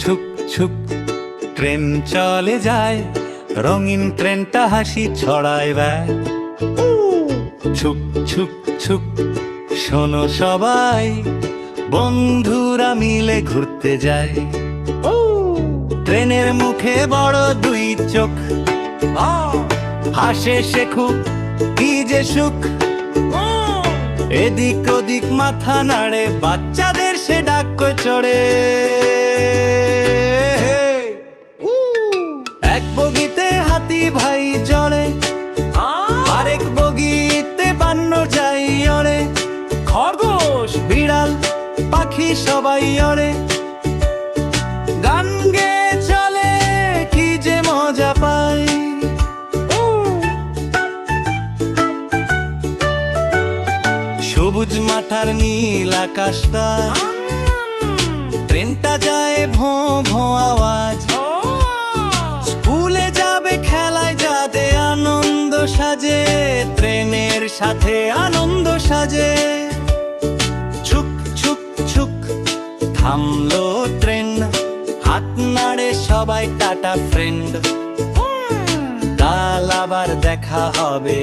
Chuk Chuk train চলে যায়, রঙিন ট্রেনটা হাসি ছড়ায় বেড়ায়। ছুক ছুক ছুক শোনো সবাই, বন্ধুরা মিলে ঘুরতে যায়। ট্রেনের মুখে বড় দুই চোখ, হাসে সে খুব, কি যে সুখ। এদিক ওদিক মাথা নাড়ে, বাচ্চাদের সে ডাক চড়ে। এক বগিতে হাতি ভাই জড়ে, আরেক বগিতে বান্ন যাই ওড়ে। খরগোশ বিড়াল পাখি সবাই ওড়ে, গান গেয়ে চলে, কি যে মজা পাই। সবুজ মাঠার নীল আকাশটা, ট্রেনটা যায় ভোঁ ভোঁ আওয়াজ। স্কুলে যাবে খেলায় যাতে আনন্দ সাজে, ট্রেনের সাথে আনন্দ সাজে। ছুক ছুক ছুক থামলো ট্রেন, হাত নাড়ে সবাই টাটা ফ্রেন্ড। কাল আবার দেখা হবে।